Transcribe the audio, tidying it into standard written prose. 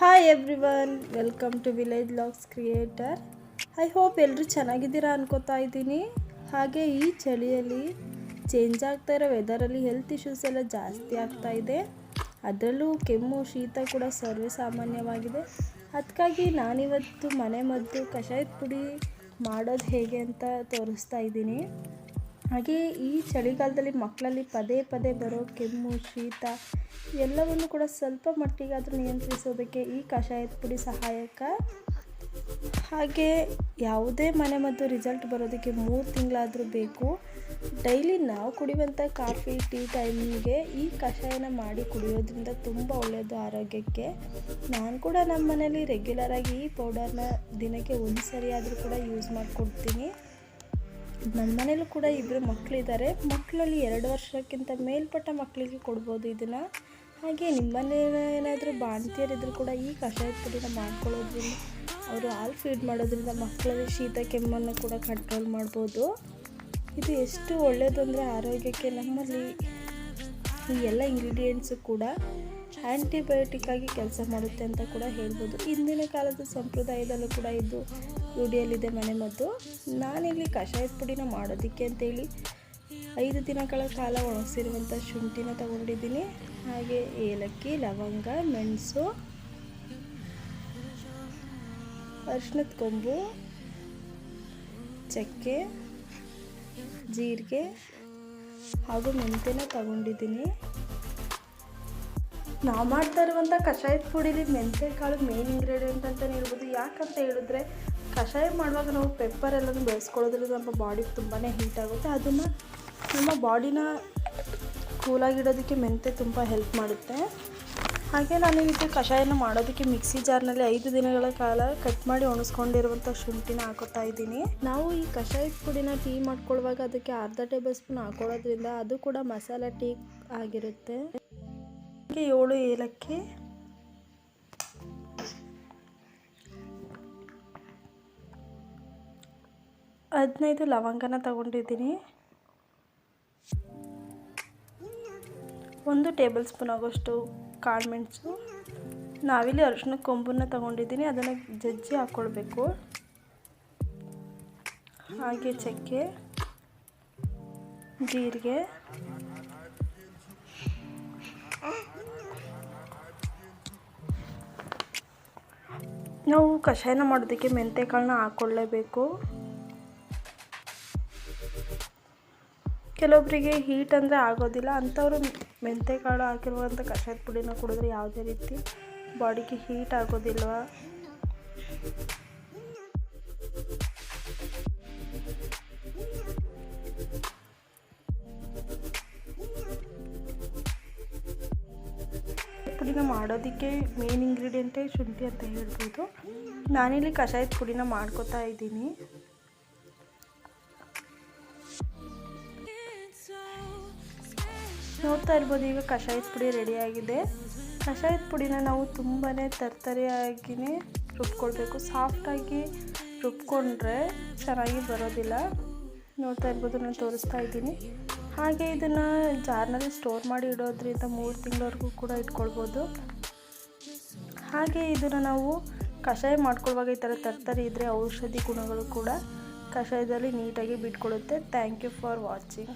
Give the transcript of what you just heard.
Hi everyone, welcome to village vlogs creator. I hope ಎಲ್ಲರೂ ಚೆನ್ನಾಗಿದ್ದೀರಾ ಅನ್ಕೋತಾ ಇದ್ದೀನಿ. ಹಾಗೆ ಈ ಚಳಿಯಲ್ಲಿ ಚೇಂಜ್ ಆಗ್ತಾ ಇರೋ ವೆದರಲ್ಲಿ ಹೆಲ್ತ್ ಇಶ್ಯೂಸ್ ಎಲ್ಲ ಜಾಸ್ತಿ ಆಗ್ತಾ ಇದೆ. ಅದರಲ್ಲೂ ಕೆಮ್ಮು ಶೀತ ಕೂಡ ಸರ್ವೇ ಸಾಮಾನ್ಯವಾಗಿದೆ. ಅದಕ್ಕಾಗಿ ನಾನಿವತ್ತು ಮನೆ ಮದ್ದು ಕಷಾಯದ ಪುಡಿ ಮಾಡೋದು ಹೇಗೆ ಅಂತ ತೋರಿಸ್ತಾ ಇದ್ದೀನಿ. ಹಾಗೆ ಈ ಚಳಿಗಾಲದಲ್ಲಿ ಮಕ್ಕಳಲ್ಲಿ ಪದೇ ಪದೇ ಬರೋ ಕೆಮ್ಮು ಶೀತ ಎಲ್ಲವನ್ನು ಕೂಡ ಸ್ವಲ್ಪ ಮಟ್ಟಿಗಾದರೂ ನಿಯಂತ್ರಿಸೋದಕ್ಕೆ ಈ ಕಷಾಯದ ಪುಡಿ ಸಹಾಯಕ. ಹಾಗೆ ಯಾವುದೇ ಮನೆಮದ್ದು ರಿಸಲ್ಟ್ ಬರೋದಕ್ಕೆ 3 ತಿಂಗಳಾದರೂ ಬೇಕು. ಡೈಲಿ ನಾವು ಕುಡಿಯುವಂಥ ಕಾಫಿ ಟೀ ಟೈಮಿಗೆ ಈ ಕಷಾಯನ ಮಾಡಿ ಕುಡಿಯೋದ್ರಿಂದ ತುಂಬ ಒಳ್ಳೆಯದು ಆರೋಗ್ಯಕ್ಕೆ. ನಾನು ಕೂಡ ನಮ್ಮ ಮನೇಲಿ ರೆಗ್ಯುಲರಾಗಿ ಈ ಪೌಡರ್ನ ದಿನಕ್ಕೆ 1 ಸರಿ ಆದರೂ ಕೂಡ ಯೂಸ್ ಮಾಡಿಕೊಡ್ತೀನಿ. ನಮ್ಮ ಮನೇಲೂ ಕೂಡ 2 ಮಕ್ಕಳಿದ್ದಾರೆ. ಮಕ್ಕಳಲ್ಲಿ 2 ವರ್ಷಕ್ಕಿಂತ ಮೇಲ್ಪಟ್ಟ ಮಕ್ಕಳಿಗೆ ಕೊಡ್ಬೋದು ಇದನ್ನು. ಹಾಗೆ ನಿಮ್ಮ ಮನೇಲಿ ಏನಾದರೂ ಬಾಣಂತಿಯರಿದ್ದರೂ ಕೂಡ ಈ ಕಷಾಯದ ಪುಡಿನ ಮಾಡ್ಕೊಳ್ಳೋದ್ರಿಂದ ಅವರು ಹಾಲು ಫೀಡ್ ಮಾಡೋದ್ರಿಂದ ಮಕ್ಕಳಲ್ಲಿ ಶೀತ ಕೆಮ್ಮನ್ನು ಕೂಡ ಕಂಟ್ರೋಲ್ ಮಾಡ್ಬೋದು. ಇದು ಎಷ್ಟು ಒಳ್ಳೆಯದು ಅಂದರೆ ಆರೋಗ್ಯಕ್ಕೆ. ನಮ್ಮಲ್ಲಿ ಈ ಎಲ್ಲ ಇಂಗ್ರೀಡಿಯೆಂಟ್ಸು ಕೂಡ ಆ್ಯಂಟಿಬಯೋಟಿಕ್ ಆಗಿ ಕೆಲಸ ಮಾಡುತ್ತೆ ಅಂತ ಕೂಡ ಹೇಳ್ಬೋದು. ಇಂದಿನ ಕಾಲದ ಸಂಪ್ರದಾಯದಲ್ಲೂ ಕೂಡ ಇದು ರೂಢಿಯಲ್ಲಿದೆ ಮನೆಮದ್ದು. ನಾನಿಲ್ಲಿ ಕಷಾಯದ ಪುಡಿನ ಮಾಡೋದಕ್ಕೆ ಅಂತೇಳಿ 5 ದಿನಗಳ ಕಾಲ ಒಣಗಿಸಿರುವಂಥ ಶುಂಠಿನ ತಗೊಂಡಿದ್ದೀನಿ. ಹಾಗೆ ಏಲಕ್ಕಿ, ಲವಂಗ, ಮೆಣಸು, ಅರಿಶಿಣದ ಕೊಂಬು, ಚಕ್ಕೆ, ಜೀರಿಗೆ ಹಾಗೂ ಮೆಂತ್ಯನ ತಗೊಂಡಿದ್ದೀನಿ. ನಾವು ಮಾಡ್ತಾ ಇರುವಂಥ ಕಷಾಯದ ಪುಡಿಲಿ ಮೆಂತ್ಯ ಕಾಳು ಮೇನ್ ಇಂಗ್ರೀಡಿಯೆಂಟ್ ಅಂತಲೇ ಹೇಳ್ಬೋದು. ಯಾಕಂತ ಹೇಳಿದ್ರೆ ಕಷಾಯ ಮಾಡುವಾಗ ನಾವು ಪೆಪ್ಪರ್ ಎಲ್ಲನೂ ಬೆಳೆಸ್ಕೊಳ್ಳೋದ್ರಿಂದ ನಮ್ಮ ಬಾಡಿಗೆ ತುಂಬಾ ಹೀಟ್ ಆಗುತ್ತೆ. ಅದನ್ನು ನಮ್ಮ ಬಾಡಿನ ಕೂಲಾಗಿಡೋದಕ್ಕೆ ಮೆಂತ್ಯ ತುಂಬ ಹೆಲ್ಪ್ ಮಾಡುತ್ತೆ. ಹಾಗೆ ನಾನು ಇದು ಕಷಾಯನ ಮಾಡೋದಕ್ಕೆ ಮಿಕ್ಸಿ ಜಾರ್ನಲ್ಲಿ 5 ದಿನಗಳ ಕಾಲ ಕಟ್ ಮಾಡಿ ಒಣಗಿಸ್ಕೊಂಡಿರುವಂಥ ಶುಂಠಿನ ಹಾಕೋತಾ ಇದ್ದೀನಿ. ನಾವು ಈ ಕಷಾಯದ ಪುಡಿನ ಟೀ ಮಾಡ್ಕೊಳ್ಳುವಾಗ ಅದಕ್ಕೆ 1/2 ಟೇಬಲ್ ಸ್ಪೂನ್ ಹಾಕೊಳ್ಳೋದ್ರಿಂದ ಅದು ಕೂಡ ಮಸಾಲ ಟೀ ಆಗಿರುತ್ತೆ. ಹಾಗೆ 7 ಏಲಕ್ಕಿ, 15 ಲವಂಗನ ತಗೊಂಡಿದ್ದೀನಿ. 1 ಟೇಬಲ್ ಸ್ಪೂನ್ ಆಗೋಷ್ಟು ಕಾಳುಮೆಣಸು, ನಾವಿಲ್ಲಿ ಅರಿಶಿನ ಕೊಂಬನ್ನ ತಗೊಂಡಿದ್ದೀನಿ, ಅದನ್ನು ಜಜ್ಜಿ ಹಾಕ್ಕೊಳ್ಬೇಕು. ಹಾಗೆ ಚಕ್ಕೆ, ಜೀರಿಗೆ, ನಾವು ಕಷಾಯನ ಮಾಡೋದಕ್ಕೆ ಮೆಂತ್ಯ ಕಾಳನ್ನ ಹಾಕ್ಕೊಳ್ಳೇಬೇಕು. ಕೆಲವೊಬ್ಬರಿಗೆ ಹೀಟ್ ಅಂದರೆ ಆಗೋದಿಲ್ಲ, ಅಂಥವರು ಮೆಂತ್ಯ ಕಾಳು ಹಾಕಿರುವಂಥ ಕಷಾಯದ ಪುಡಿನ ಕುಡಿದ್ರೆ ಯಾವುದೇ ರೀತಿ ಬಾಡಿಗೆ ಹೀಟ್ ಆಗೋದಿಲ್ಲ. ಪುಡಿನ ಮಾಡೋದಕ್ಕೆ ಮೇನ್ ಇಂಗ್ರೀಡಿಯೆಂಟೇ ಶುಂಠಿ ಅಂತ ಹೇಳ್ಬೋದು. ನಾನಿಲ್ಲಿ ಕಷಾಯದ ಪುಡಿನ ಮಾಡ್ಕೋತಾ ಇದ್ದೀನಿ. ನೋಡ್ತಾ ಇರ್ಬೋದು, ಈಗ ಕಷಾಯದ ಪುಡಿ ರೆಡಿಯಾಗಿದೆ. ಕಷಾಯದ ಪುಡಿನ ನಾವು ತುಂಬಾ ತರ್ತರಿಯಾಗಿಯೇ ರುಬ್ಕೊಳ್ಬೇಕು. ಸಾಫ್ಟಾಗಿ ರುಬ್ಕೊಂಡ್ರೆ ಚೆನ್ನಾಗಿ ಬರೋದಿಲ್ಲ. ನೋಡ್ತಾ ಇರ್ಬೋದು, ನಾನು ತೋರಿಸ್ತಾ ಇದ್ದೀನಿ. ಹಾಗೆ ಇದನ್ನು ಜಾರ್ನಲ್ಲಿ ಸ್ಟೋರ್ ಮಾಡಿ ಇಡೋದ್ರಿಂದ 3 ತಿಂಗಳವರೆಗೂ ಕೂಡ ಇಟ್ಕೊಳ್ಬೋದು. ಹಾಗೆ ಇದನ್ನು ನಾವು ಕಷಾಯ ಮಾಡ್ಕೊಳ್ಳುವಾಗ ಈ ಥರ ತರ್ತರಿ ಇದ್ದರೆ ಔಷಧಿ ಗುಣಗಳು ಕೂಡ ಕಷಾಯದಲ್ಲಿ ನೀಟಾಗಿ ಬಿಟ್ಕೊಳ್ಳುತ್ತೆ. Thank you for watching.